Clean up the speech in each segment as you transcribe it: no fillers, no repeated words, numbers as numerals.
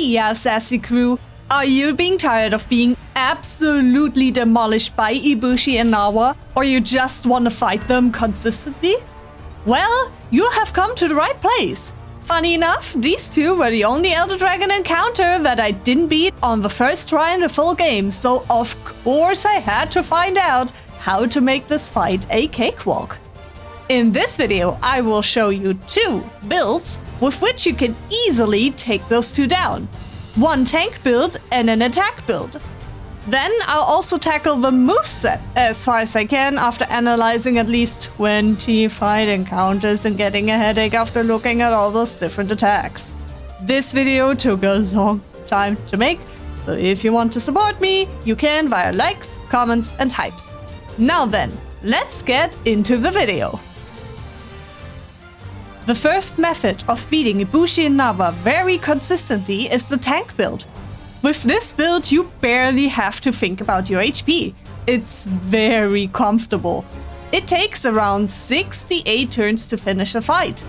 yeah, sassy crew. Are you being tired of being absolutely demolished by Ibushi and Narwa, or you just want to fight them consistently? Well, you have come to the right place. Funny enough, these two were the only Elder Dragon encounter that I didn't beat on the first try in the full game, so of course I had to find out how to make this fight a cakewalk. In this video, I will show you two builds with which you can easily take those two down. One tank build and an attack build. Then I'll also tackle the moveset as far as I can after analyzing at least 20 fight encounters and getting a headache after looking at all those different attacks. This video took a long time to make, so if you want to support me, you can via likes, comments and hypes. Now then, let's get into the video. The first method of beating Ibushi and Narwa very consistently is the tank build. With this build, you barely have to think about your HP. It's very comfortable. It takes around 68 turns to finish a fight.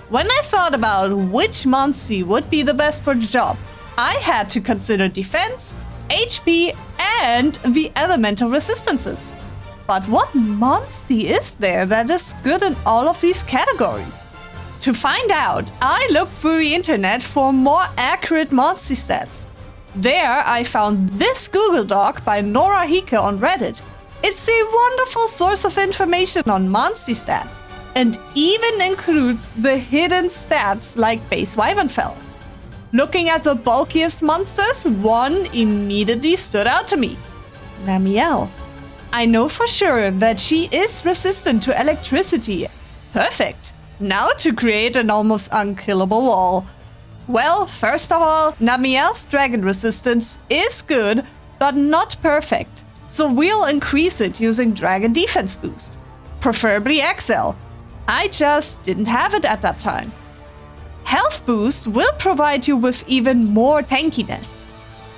When I thought about which Monsi would be the best for the job, I had to consider defense, HP, and the elemental resistances. But what Monsi is there that is good in all of these categories? To find out, I looked through the internet for more accurate Monsi stats. There, I found this Google Doc by Nora Hike on Reddit. It's a wonderful source of information on Monsi stats, and even includes the hidden stats like base Wyvernfell. Looking at the bulkiest monsters, one immediately stood out to me. Namielle. I know for sure that she is resistant to electricity. Perfect. Now to create an almost unkillable wall. Well, first of all, Namielle's dragon resistance is good, but not perfect. So we'll increase it using dragon defense boost. Preferably XL. I just didn't have it at that time. Health boost will provide you with even more tankiness.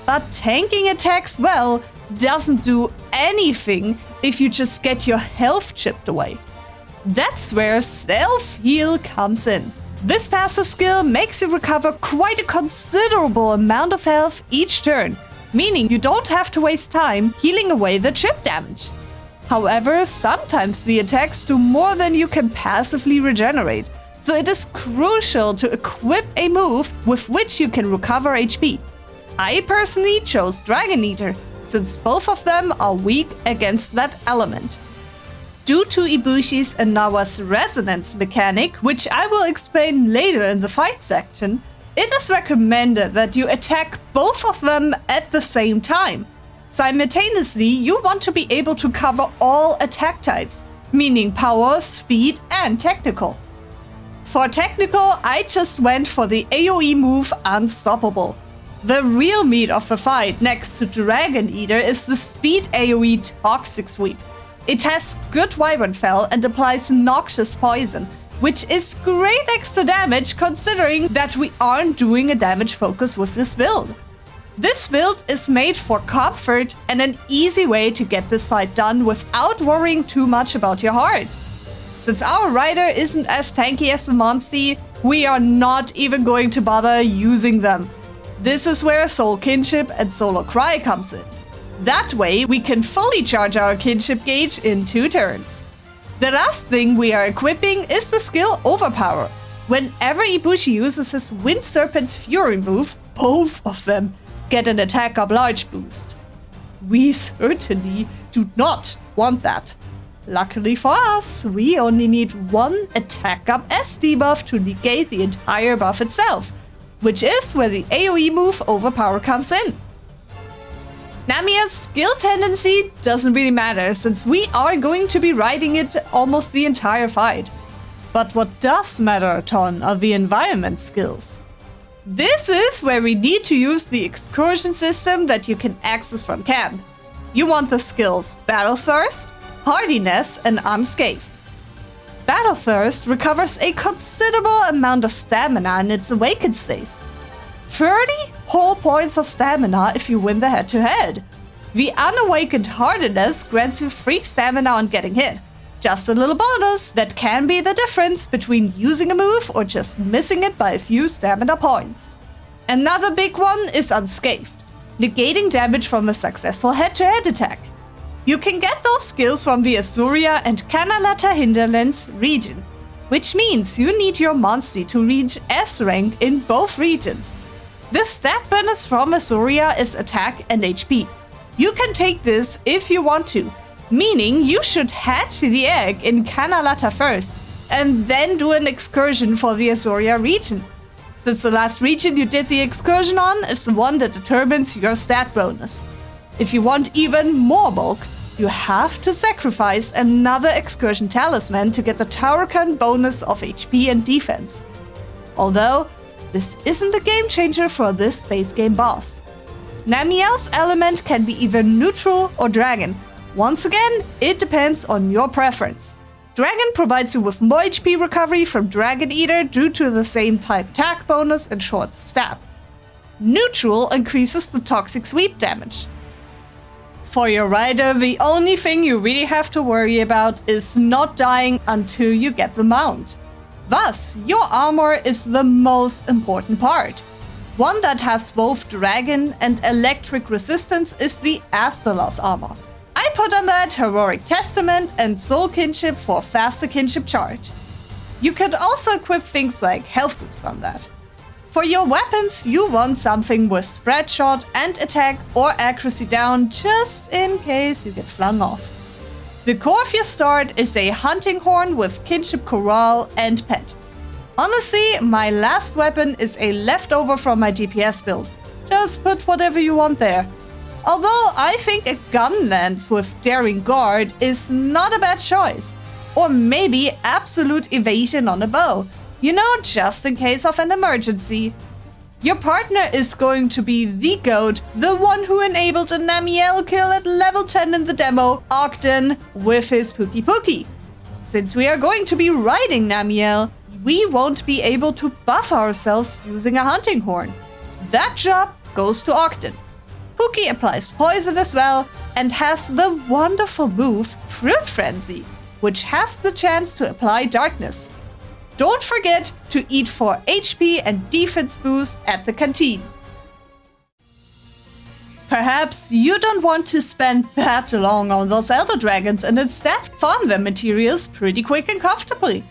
But tanking attacks well doesn't do anything if you just get your health chipped away. That's where self-heal comes in. This passive skill makes you recover quite a considerable amount of health each turn, meaning you don't have to waste time healing away the chip damage. However, sometimes the attacks do more than you can passively regenerate, so it is crucial to equip a move with which you can recover HP. I personally chose Dragon Eater, since both of them are weak against that element. Due to Ibushi's and Narwa's resonance mechanic, which I will explain later in the fight section, it is recommended that you attack both of them at the same time. Simultaneously, you want to be able to cover all attack types, meaning power, speed, and technical. For technical, I just went for the AoE move Unstoppable. The real meat of the fight next to Dragon Eater is the speed AoE Toxic Sweep. It has good Wyvernfell and applies noxious poison, which is great extra damage considering that we aren't doing a damage focus with this build. This build is made for comfort and an easy way to get this fight done without worrying too much about your hearts. Since our rider isn't as tanky as the Monsi, we are not even going to bother using them. This is where Soul Kinship and Solar Cry comes in. That way, we can fully charge our kinship gauge in 2 turns. The last thing we are equipping is the skill Overpower. Whenever Ibushi uses his Wind Serpent's Fury move, both of them get an attack up large boost. We certainly do not want that. Luckily for us, we only need one attack up S debuff to negate the entire buff itself, which is where the AoE move Overpower comes in. Namielle's skill tendency doesn't really matter since we are going to be riding it almost the entire fight. But what does matter a ton are the environment skills. This is where we need to use the excursion system that you can access from camp. You want the skills Battle Thirst, Hardiness, and Unscathed. Battle Thirst recovers a considerable amount of stamina in its awakened state. 30 whole points of stamina if you win the head-to-head. The unawakened Hardiness grants you 3 stamina on getting hit. Just a little bonus that can be the difference between using a move or just missing it by a few stamina points. Another big one is unscathed, negating damage from a successful head-to-head attack. You can get those skills from the Azuria and Kanalata Hinterlands region, which means you need your monster to reach S rank in both regions. This stat bonus from Azuria is attack and HP. You can take this if you want to, meaning you should hatch the egg in Kanalata first, and then do an excursion for the Azuria region, since the last region you did the excursion on is the one that determines your stat bonus. If you want even more bulk, you have to sacrifice another excursion talisman to get the Taurokan bonus of HP and defense. Although, this isn't the game changer for this base game boss. Namiel's element can be either neutral or dragon. Once again, it depends on your preference. Dragon provides you with more HP recovery from Dragon Eater due to the same type attack bonus and short stab. Neutral increases the toxic sweep damage. For your rider, the only thing you really have to worry about is not dying until you get the mount. Thus, your armor is the most important part. One that has both dragon and electric resistance is the Astalos armor. I put on that Heroic Testament and Soul Kinship for faster kinship charge. You could also equip things like health boost on that. For your weapons, you want something with spread shot and attack or accuracy down just in case you get flung off. The core of your start is a hunting horn with kinship corral and pet. Honestly, my last weapon is a leftover from my DPS build. Just put whatever you want there. Although I think a gun lance with Daring Guard is not a bad choice. Or maybe Absolute Evasion on a bow. You know, just in case of an emergency. Your partner is going to be the goat, the one who enabled a Namiel kill at level 10 in the demo, Ogden, with his Pookie Pookie. Since we are going to be riding Namiel, we won't be able to buff ourselves using a hunting horn. That job goes to Ogden. Pookie applies poison as well, and has the wonderful move Fruit Frenzy, which has the chance to apply darkness. Don't forget to eat for HP and defense boost at the canteen. Perhaps you don't want to spend that long on those Elder Dragons and instead farm their materials pretty quick and comfortably.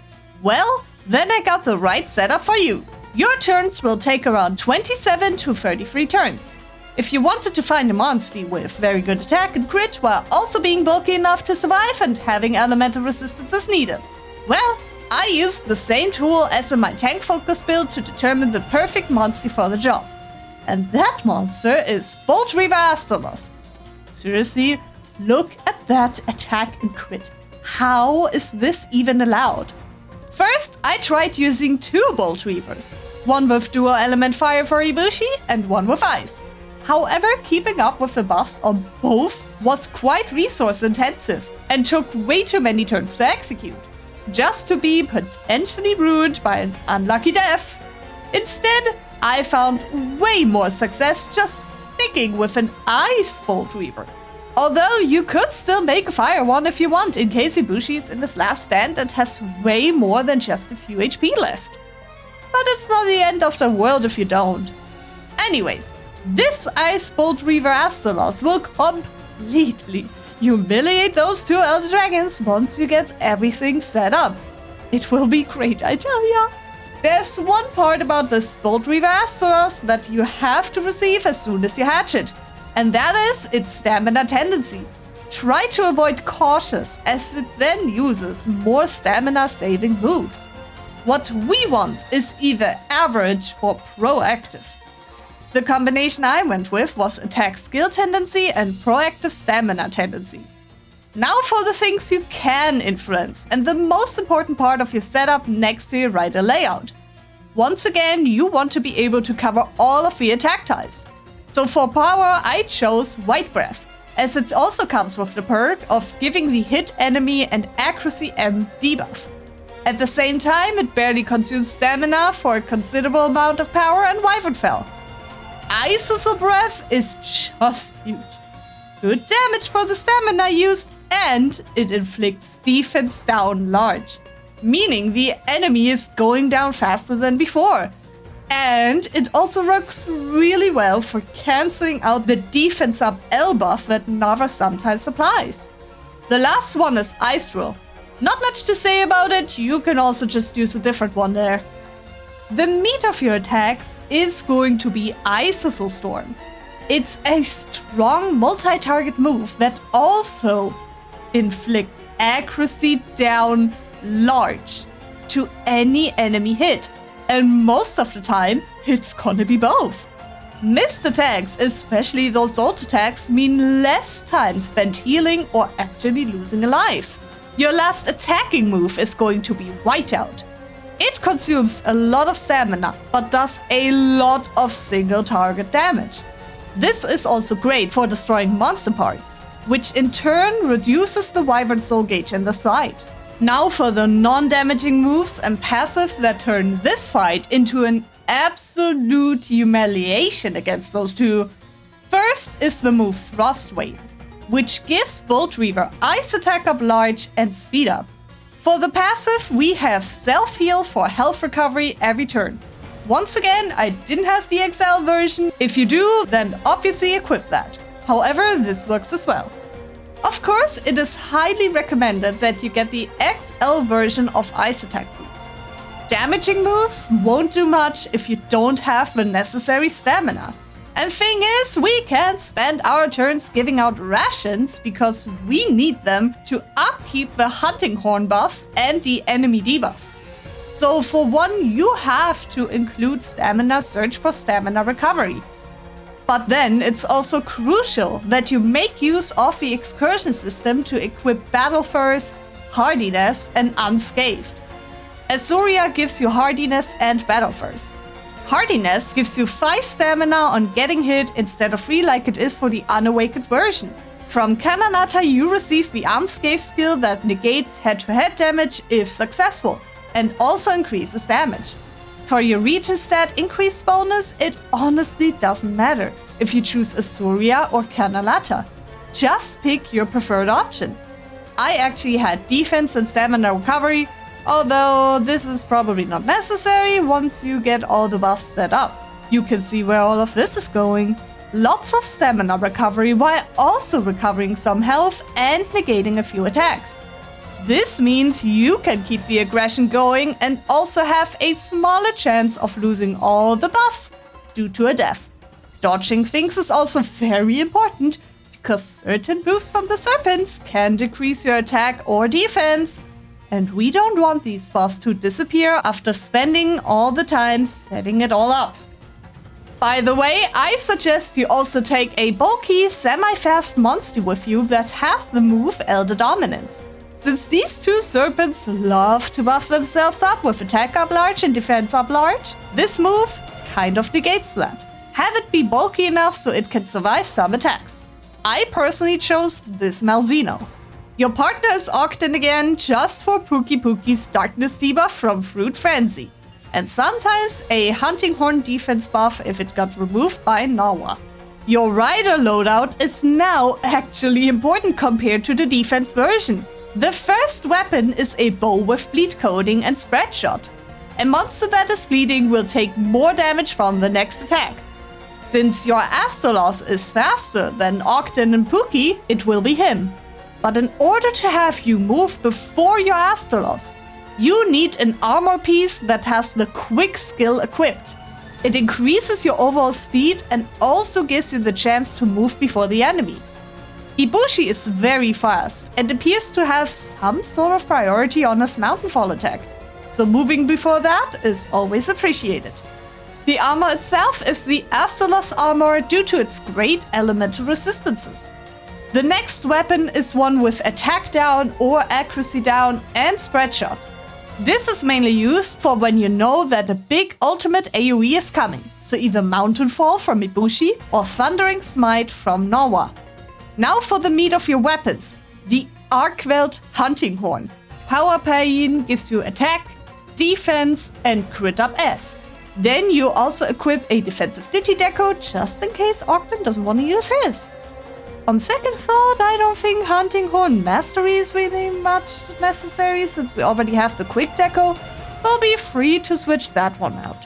Well, then I got the right setup for you. Your turns will take around 27 to 33 turns. If you wanted to find a monster with very good attack and crit while also being bulky enough to survive and having elemental resistance as needed, well, I used the same tool as in my tank focus build to determine the perfect monster for the job. And that monster is Bolt Reaver Astalos. Seriously, look at that attack and crit. How is this even allowed? First, I tried using two Bolt Reavers, one with dual element fire for Ibushi and one with ice. However, keeping up with the buffs on both was quite resource intensive and took way too many turns to execute, just to be potentially ruined by an unlucky death. Instead, I found way more success just sticking with an Ice Bolt Reaver. Although you could still make a fire one if you want, in case Ibushi is in his last stand and has way more than just a few HP left. But it's not the end of the world if you don't. Anyways, this Ice Bolt Reaver Astalos will completely humiliate those two Elder Dragons once you get everything set up. It will be great, I tell ya. There's one part about this Bolt Reaver Astalos that you have to receive as soon as you hatch it, and that is its stamina tendency. Try to avoid cautious, as it then uses more stamina saving moves. What we want is either average or proactive. The combination I went with was attack skill tendency and proactive stamina tendency. Now for the things you can influence, and the most important part of your setup next to your rider layout. Once again, you want to be able to cover all of the attack types. So for power, I chose White Breath, as it also comes with the perk of giving the hit enemy an accuracy M debuff. At the same time, it barely consumes stamina for a considerable amount of power and Wyvern Fell. Icicle Breath is just huge. Good damage for the stamina used, and it inflicts defense down large, meaning the enemy is going down faster than before. And it also works really well for cancelling out the defense up L buff that Narwa sometimes applies. The last one is Ice Drill. Not much to say about it, you can also just use a different one there. The meat of your attacks is going to be Ice Storm. It's a strong multi-target move that also inflicts accuracy down large to any enemy hit. And most of the time, it's gonna be both. Missed attacks, especially those ult attacks, mean less time spent healing or actually losing a life. Your last attacking move is going to be Whiteout. It consumes a lot of stamina, but does a lot of single target damage. This is also great for destroying monster parts, which in turn reduces the Wyvern soul gauge in this fight. Now for the non-damaging moves and passive that turn this fight into an absolute humiliation against those two. First is the move Frostwave, which gives Bolt Reaver ice attack up large and speed up. For the passive, we have self-heal for health recovery every turn. Once again, I didn't have the XL version. If you do, then obviously equip that. However, this works as well. Of course, it is highly recommended that you get the XL version of Ice Attack boost. Damaging moves won't do much if you don't have the necessary stamina. And thing is, we can't spend our turns giving out rations because we need them to upkeep the Hunting Horn buffs and the enemy debuffs. So for one, you have to include Stamina Surge for stamina recovery. But then it's also crucial that you make use of the excursion system to equip Battle First, Hardiness, and Unscathed. Azuria gives you Hardiness and Battle First. Hardiness gives you 5 stamina on getting hit instead of 3 like it is for the unawakened version. From Kananata you receive the Unscathed skill that negates head-to-head damage if successful, and also increases damage. For your region stat increase bonus, it honestly doesn't matter if you choose Azuria or Kanalata. Just pick your preferred option. I actually had defense and stamina recovery, although this is probably not necessary once you get all the buffs set up. You can see where all of this is going. Lots of stamina recovery while also recovering some health and negating a few attacks. This means you can keep the aggression going and also have a smaller chance of losing all the buffs due to a death. Dodging things is also very important because certain moves from the serpents can decrease your attack or defense. And we don't want these buffs to disappear after spending all the time setting it all up. By the way, I suggest you also take a bulky, semi-fast monster with you that has the move Elder Dominance. Since these two serpents love to buff themselves up with attack up large and defense up large, this move kind of negates that. Have it be bulky enough so it can survive some attacks. I personally chose this Malzeno. Your partner is Ogden again just for Pookie's Darkness debuff from Fruit Frenzy, and sometimes a Hunting Horn defense buff if it got removed by Narwa. Your Rider loadout is now actually important compared to the defense version. The first weapon is a bow with bleed coating and spread shot. A monster that is bleeding will take more damage from the next attack. Since your Astolos is faster than Ogden and Pookie, it will be him. But in order to have you move before your Astolos, you need an armor piece that has the quick skill equipped. It increases your overall speed and also gives you the chance to move before the enemy. Ibushi is very fast and appears to have some sort of priority on his Mountainfall attack, so moving before that is always appreciated. The armor itself is the Astolos armor due to its great elemental resistances. The next weapon is one with attack down or accuracy down and spread shot. This is mainly used for when you know that a big ultimate AoE is coming, so either Mountainfall from Ibushi or Thundering Smite from Narwa. Now for the meat of your weapons, the Arkwelt Hunting Horn. Power Pain gives you attack, defense, and crit up S. Then you also equip a defensive Ditty Deco just in case Ogden doesn't want to use his. On second thought, I don't think Hunting Horn Mastery is really much necessary since we already have the Quick Deco, so be free to switch that one out.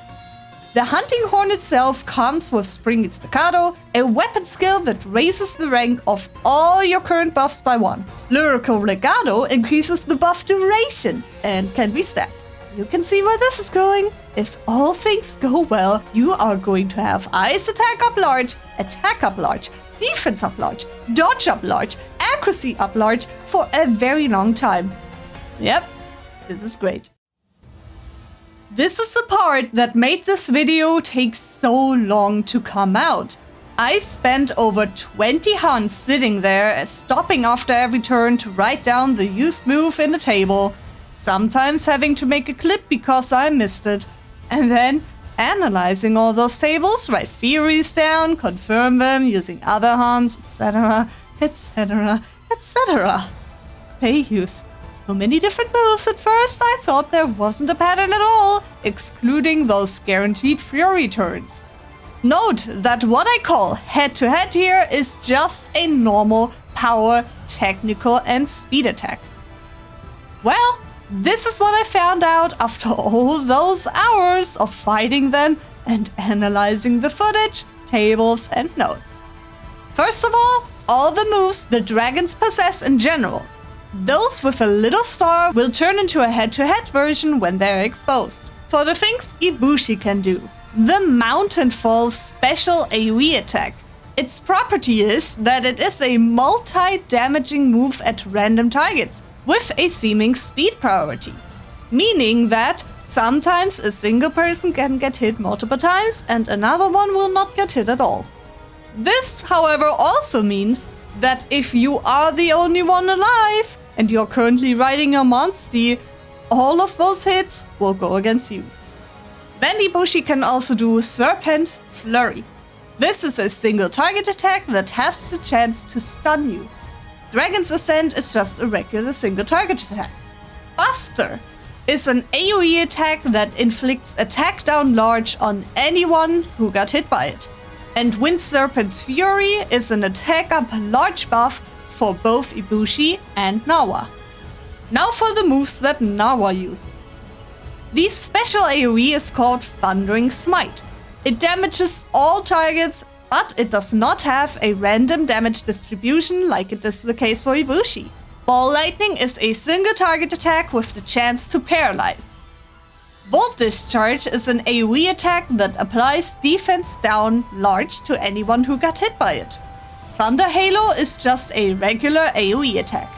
The hunting horn itself comes with Springy Staccato, a weapon skill that raises the rank of all your current buffs by 1. Lyrical Legato increases the buff duration and can be stacked. You can see where this is going. If all things go well, you are going to have Ice Attack up large, Attack up large, Defense up large, Dodge up large, Accuracy up large for a very long time. Yep, this is great. This is the part that made this video take so long to come out. I spent over 20 hunts sitting there, stopping after every turn to write down the used move in the table, sometimes having to make a clip because I missed it, and then analyzing all those tables, write theories down, confirm them using other hunts, etc, etc, etc. They use so many different moves. At first I thought there wasn't a pattern at all, excluding those guaranteed fury turns. Note that what I call head-to-head here is just a normal power, technical and speed attack. Well, this is what I found out after all those hours of fighting them and analyzing the footage, tables and notes. First of all the moves the dragons possess in general. Those with a little star will turn into a head-to-head version when they're exposed. For the things Ibushi can do, the Mountain Fall special AoE attack. Its property is that it is a multi-damaging move at random targets, with a seeming speed priority. Meaning that sometimes a single person can get hit multiple times and another one will not get hit at all. This, however, also means that if you are the only one alive and you're currently riding a monster, all of those hits will go against you. Then Ibushi can also do Serpent Flurry. This is a single target attack that has the chance to stun you. Dragon's Ascent is just a regular single target attack. Buster is an AoE attack that inflicts attack down large on anyone who got hit by it. And Wind Serpent's Fury is an attack up large buff for both Ibushi and Narwa. Now for the moves that Narwa uses. The special AoE is called Thundering Smite. It damages all targets, but it does not have a random damage distribution like it is the case for Ibushi. Ball Lightning is a single target attack with the chance to paralyze. Volt Discharge is an AoE attack that applies defense down large to anyone who got hit by it. Thunder Halo is just a regular AoE attack.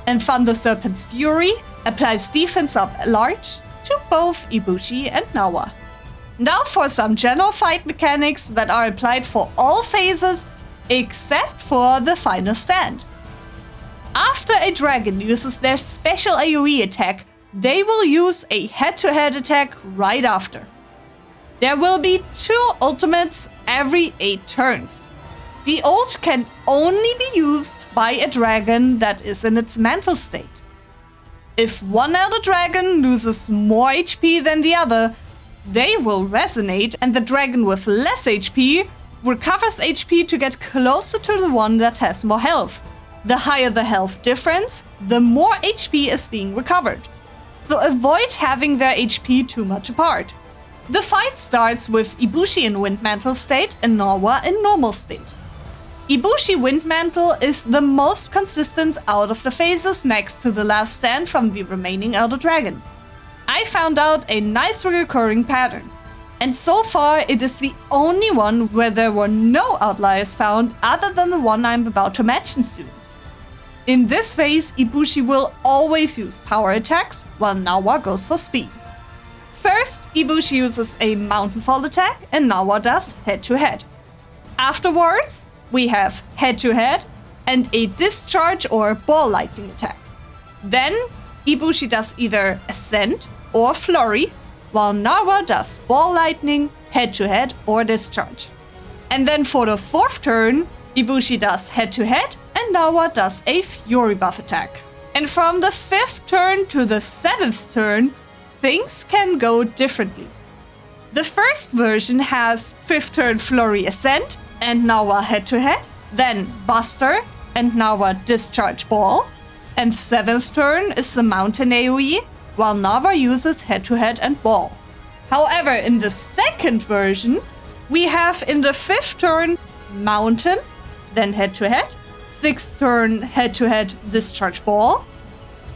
And Thunder Serpent's Fury applies defense up large to both Ibushi and Narwa. Now for some general fight mechanics that are applied for all phases except for the final stand. After a dragon uses their special AoE attack, they will use a head-to-head attack right after. There will be 2 ultimates every 8 turns. The ult can only be used by a dragon that is in its mantle state. If one elder dragon loses more HP than the other, they will resonate and the dragon with less HP recovers HP to get closer to the one that has more health. The higher the health difference, the more HP is being recovered. So avoid having their HP too much apart. The fight starts with Ibushi in Windmantle state and Narwa in normal state. Ibushi Windmantle is the most consistent out of the phases next to the last stand from the remaining Elder Dragon. I found out a nice recurring pattern, and so far it is the only one where there were no outliers found other than the one I'm about to mention soon. In this phase, Ibushi will always use power attacks, while Narwa goes for speed. First, Ibushi uses a Mountain Fall attack and Narwa does head-to-head. Afterwards, we have head-to-head and a Discharge or Ball Lightning attack. Then, Ibushi does either Ascent or Flurry, while Narwa does Ball Lightning, head-to-head or Discharge. And then for the 4th turn, Ibushi does head-to-head and Narwa does a Fury buff attack. And from the 5th turn to the 7th turn, things can go differently. The first version has 5th turn Flurry Ascent and Narwa head-to-head, then Buster and Narwa Discharge Ball, and 7th turn is the Mountain AoE, while Narwa uses head-to-head and Ball. However, in the second version, we have in the 5th turn Mountain, then head-to-head, 6th turn head-to-head Discharge Ball,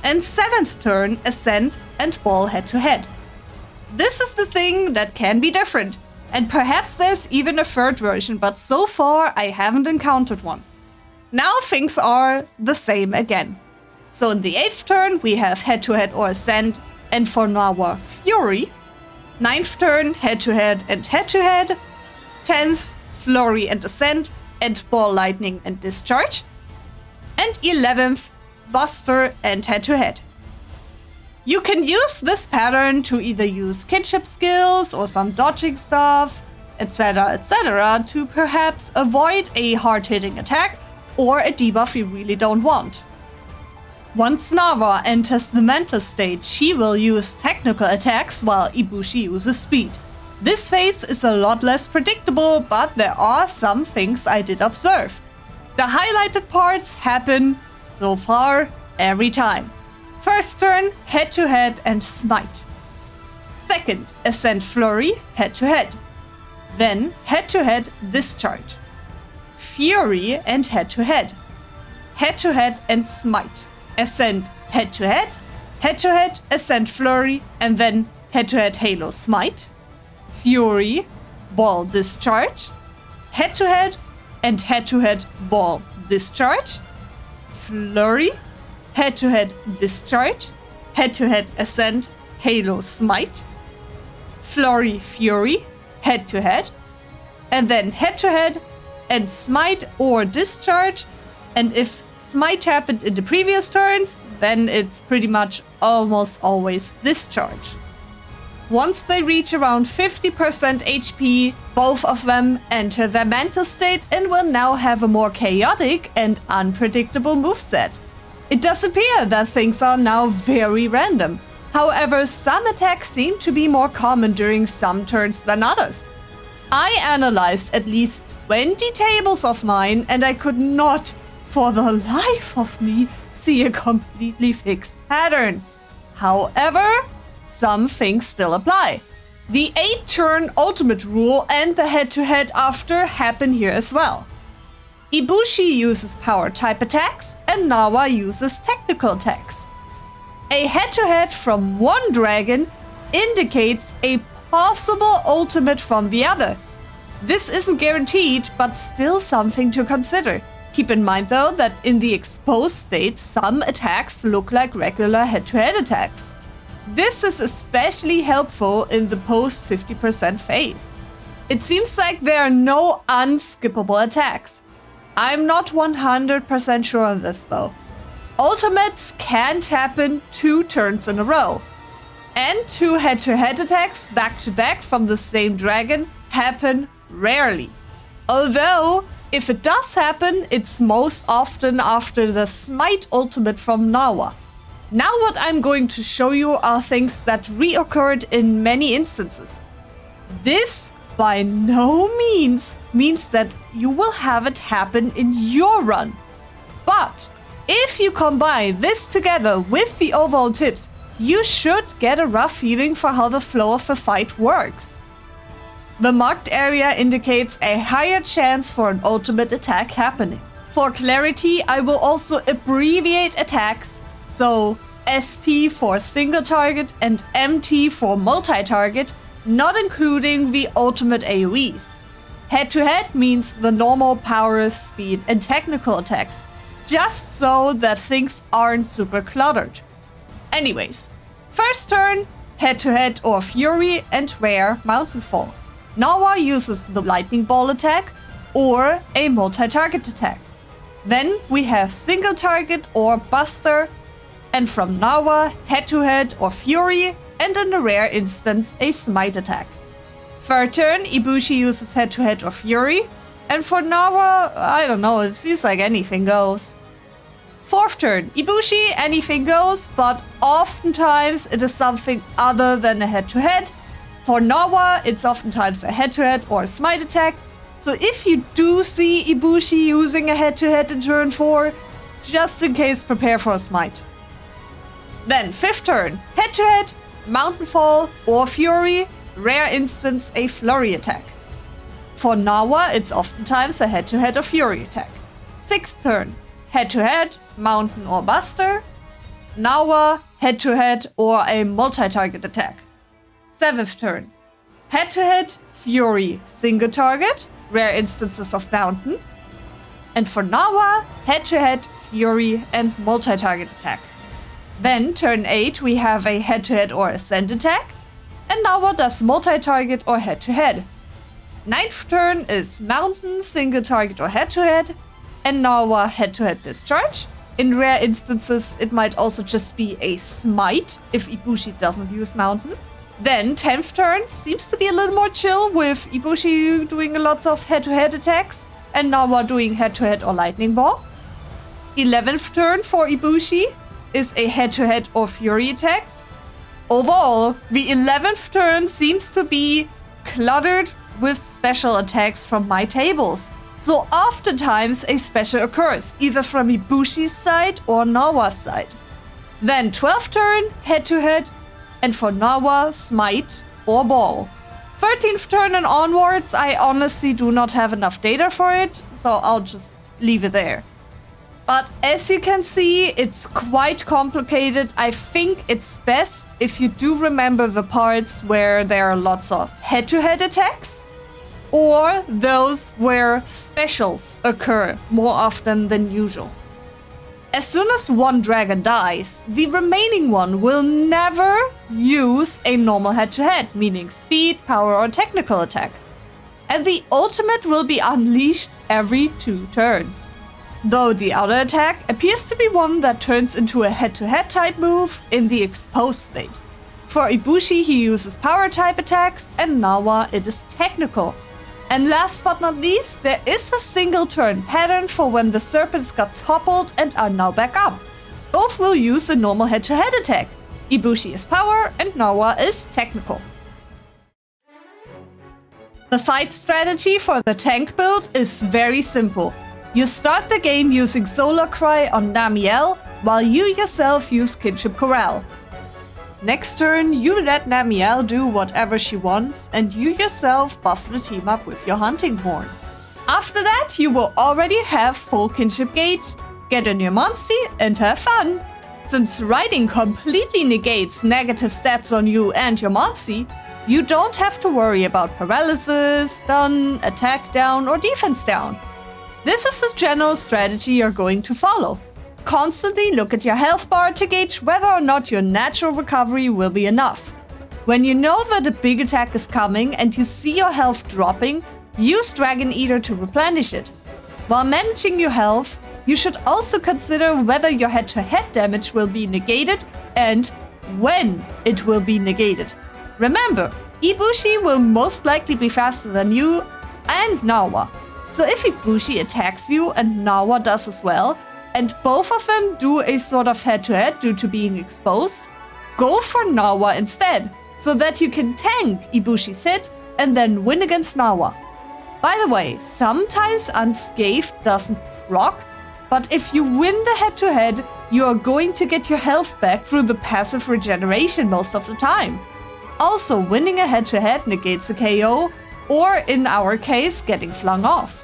and 7th turn Ascent and Ball head-to-head. This is the thing that can be different, and perhaps there's even a 3rd version, but so far I haven't encountered one. Now things are the same again. So in the 8th turn we have head-to-head or Ascent, and for Narwa, Fury. 9th turn head-to-head and head-to-head. 10th, Flurry and Ascent, and Ball Lightning and Discharge. And 11th, Buster and head-to-head. You can use this pattern to either use kinship skills or some dodging stuff, etc., to perhaps avoid a hard-hitting attack or a debuff you really don't want. Once Narwa enters the mental state, she will use technical attacks while Ibushi uses speed. This phase is a lot less predictable, but there are some things I did observe. The highlighted parts happen, so far, every time. First turn, head-to-head and Smite. Second, Ascent Flurry, head-to-head. Then, head-to-head Discharge. Fury and head-to-head. Head-to-head and Smite. Ascent head-to-head, head-to-head Ascent Flurry, and then head-to-head Halo Smite. Fury, Ball Discharge. Head-to-head and head-to-head Ball Discharge. Flurry, head-to-head Discharge. Head-to-head Ascent, Halo Smite. Flurry Fury, head-to-head. And then head-to-head and Smite or Discharge. And if Smite happened in the previous turns, then it's pretty much almost always Discharge. Once they reach around 50% HP, both of them enter their mental state and will now have a more chaotic and unpredictable moveset. It does appear that things are now very random. However, some attacks seem to be more common during some turns than others. I analyzed at least 20 tables of mine and I could not for the life of me see a completely fixed pattern. However, some things still apply. The 8-turn ultimate rule and the head-to-head after happen here as well. Ibushi uses power type attacks and Narwa uses technical attacks. A head-to-head from one dragon indicates a possible ultimate from the other. This isn't guaranteed, but still something to consider. Keep in mind though that in the exposed state, some attacks look like regular head-to-head attacks. This is especially helpful in the post 50% phase. It seems like there are no unskippable attacks. I'm not 100% sure on this though. Ultimates can't happen 2 turns in a row. And 2 head-to-head attacks back-to-back from the same dragon happen rarely. Although, if it does happen, it's most often after the Smite ultimate from Narwa. Now what I'm going to show you are things that reoccurred in many instances. This by no means that you will have it happen in your run. But if you combine this together with the overall tips, you should get a rough feeling for how the flow of the fight works. The marked area indicates a higher chance for an ultimate attack happening. For clarity, I will also abbreviate attacks, so ST for single target and MT for multi-target, not including the ultimate AoEs. Head-to-head means the normal power, speed, and technical attacks, just so that things aren't super cluttered. Anyways, first turn, head-to-head or Fury, and rare Mountain Fall. Narwa uses the Lightning Ball attack or a multi-target attack. Then we have single target or Buster, and from Narwa, head-to-head or Fury, and in the rare instance, a Smite attack. Third turn, Ibushi uses head-to-head or Fury, and for Narwa, I don't know, it seems like anything goes. Fourth turn, Ibushi, anything goes, but oftentimes it is something other than a head-to-head. For Narwa, it's oftentimes a head-to-head or a Smite attack, so if you do see Ibushi using a head-to-head in turn 4, just in case prepare for a Smite. Then fifth turn, head-to-head, Mountain Fall or Fury, rare instance a flurry attack. For Narwa, it's oftentimes a head-to-head or fury attack. 6th turn, head-to-head, mountain or buster. Narwa, head-to-head or a multi-target attack. 7th turn, head-to-head, fury, single target, rare instances of mountain. And for Narwa, head-to-head, fury, and multi-target attack. Then, turn 8, we have a head-to-head or ascent attack. And Narwa does multi-target or head-to-head. 9th turn is mountain, single target or head-to-head. And Narwa head-to-head discharge. In rare instances, it might also just be a smite if Ibushi doesn't use mountain. Then 10th turn seems to be a little more chill with Ibushi doing lots of head-to-head attacks and Narwa doing head-to-head or lightning ball. 11th turn for Ibushi is a head-to-head or fury attack. Overall, the 11th turn seems to be cluttered with special attacks from my tables. So oftentimes a special occurs, either from Ibushi's side or Narwa's side. Then 12th turn, head-to-head, and for Narwa, smite or ball. 13th turn and onwards, I honestly do not have enough data for it, so I'll just leave it there. But as you can see, it's quite complicated. I think it's best if you do remember the parts where there are lots of head-to-head attacks, or those where specials occur more often than usual. As soon as one dragon dies, the remaining one will never use a normal head-to-head, meaning speed, power, or technical attack. And the ultimate will be unleashed every 2 turns. Though the other attack appears to be one that turns into a head-to-head type move in the exposed state. For Ibushi, he uses power type attacks, and Narwa, it is technical. And last but not least, there is a single turn pattern for when the serpents got toppled and are now back up. Both will use a normal head-to-head attack. Ibushi is power and Narwa is technical. The fight strategy for the tank build is very simple. You start the game using Solar Cry on Namielle, while you yourself use Kinship Corral. Next turn, you let Namielle do whatever she wants, and you yourself buff the team up with your hunting horn. After that, you will already have full kinship gauge, get in your Monstie, and have fun. Since riding completely negates negative stats on you and your Monstie, you don't have to worry about paralysis, stun, attack down, or defense down. This is the general strategy you're going to follow. Constantly look at your health bar to gauge whether or not your natural recovery will be enough. When you know that a big attack is coming and you see your health dropping, use Dragon Eater to replenish it. While managing your health, you should also consider whether your head-to-head damage will be negated and when it will be negated. Remember, Ibushi will most likely be faster than you and Narwa. So if Ibushi attacks you and Narwa does as well, and both of them do a sort of head-to-head due to being exposed, go for Narwa instead, so that you can tank Ibushi's hit and then win against Narwa. By the way, sometimes Unscathed doesn't proc, but if you win the head-to-head, you are going to get your health back through the passive regeneration most of the time. Also, winning a head-to-head negates a KO, or in our case, getting flung off.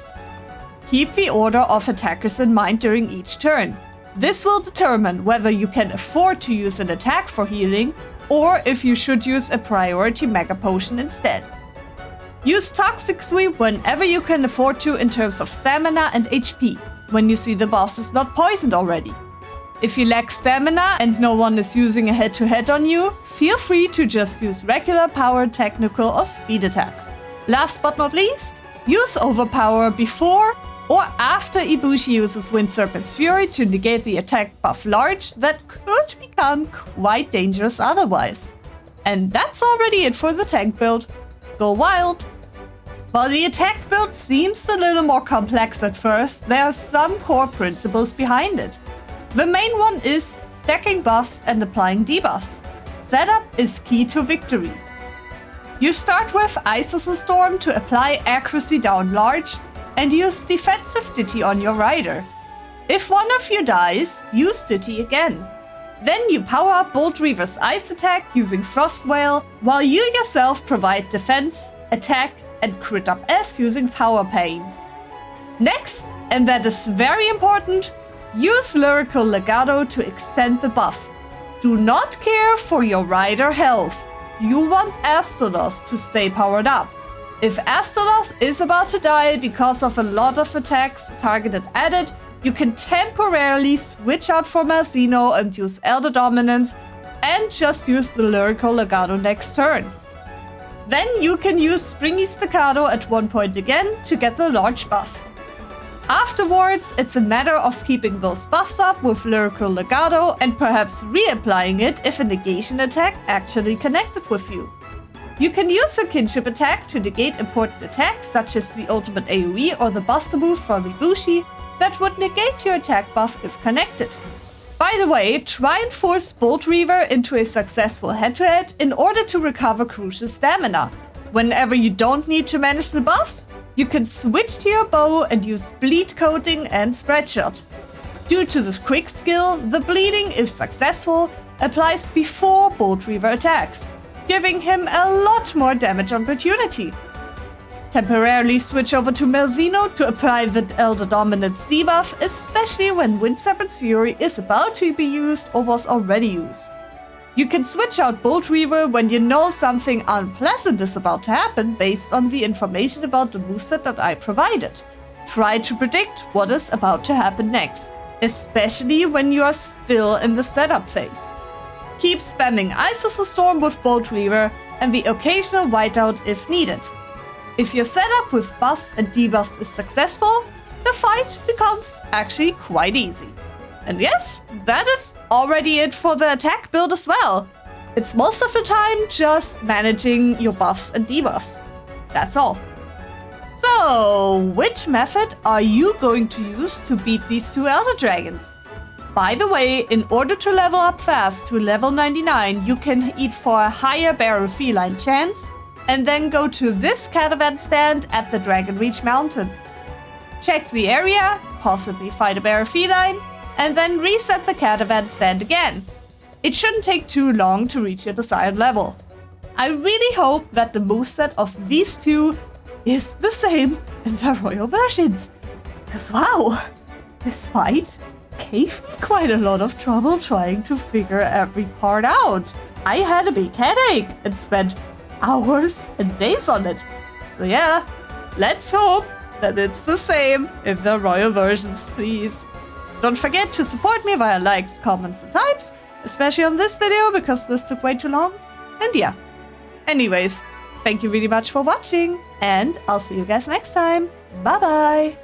Keep the order of attackers in mind during each turn. This will determine whether you can afford to use an attack for healing, or if you should use a priority Mega Potion instead. Use Toxic Sweep whenever you can afford to in terms of stamina and HP, when you see the boss is not poisoned already. If you lack stamina and no one is using a head-to-head on you, feel free to just use regular power, technical, or speed attacks. Last but not least, use Overpower before or after Ibushi uses Wind Serpent's Fury to negate the attack buff large that could become quite dangerous otherwise. And that's already it for the tank build. Go wild! While the attack build seems a little more complex at first, there are some core principles behind it. The main one is stacking buffs and applying debuffs. Setup is key to victory. You start with Ice as a Storm to apply accuracy down large, and use Defensive Ditty on your rider. If one of you dies, use Ditty again. Then you power up Bolt Reaver's ice attack using Frost Whale, while you yourself provide defense, attack, and crit up S using Power Pain. Next, and that is very important, use Lyrical Legato to extend the buff. Do not care for your rider health. You want Astodos to stay powered up. If Astodos is about to die because of a lot of attacks targeted at it, you can temporarily switch out for Malzeno and use Elder Dominance and just use the Lyrical Legato next turn. Then you can use Springy Staccato at one point again to get the large buff. Afterwards, it's a matter of keeping those buffs up with Lyrical Legato and perhaps reapplying it if a negation attack actually connected with you. You can use a kinship attack to negate important attacks such as the ultimate AoE or the Buster move from Ibushi that would negate your attack buff if connected. By the way, try and force Bolt Reaver into a successful head-to-head in order to recover crucial stamina. Whenever you don't need to manage the buffs, you can switch to your bow and use Bleed Coating and Spreadshot. Due to the quick skill, the bleeding, if successful, applies before Bolt Reaver attacks, giving him a lot more damage opportunity. Temporarily switch over to Malzeno to apply the Elder Dominance debuff, especially when Wind Serpent's Fury is about to be used or was already used. You can switch out Bolt Reaver when you know something unpleasant is about to happen based on the information about the moveset that I provided. Try to predict what is about to happen next, especially when you are still in the setup phase. Keep spamming Isis Storm with Bolt Reaver and the occasional whiteout if needed. If your setup with buffs and debuffs is successful, the fight becomes actually quite easy. And yes, that is already it for the attack build as well. It's most of the time just managing your buffs and debuffs. That's all. So, which method are you going to use to beat these two Elder Dragons? By the way, in order to level up fast to level 99, you can eat for a higher Barrel Feline chance, and then go to this caravan stand at the Dragon Reach Mountain. Check the area, possibly fight a Barrel Feline, and then reset the caravan stand again. It shouldn't take too long to reach your desired level. I really hope that the moveset of these two is the same in their royal versions. Because wow, this fight gave me quite a lot of trouble trying to figure every part out. I had a big headache and spent hours and days on it. So yeah, let's hope that it's the same in the royal versions, please. Don't forget to support me via likes, comments, and types, especially on this video because this took way too long. And yeah. Anyways, thank you really much for watching, and I'll see you guys next time. Bye bye!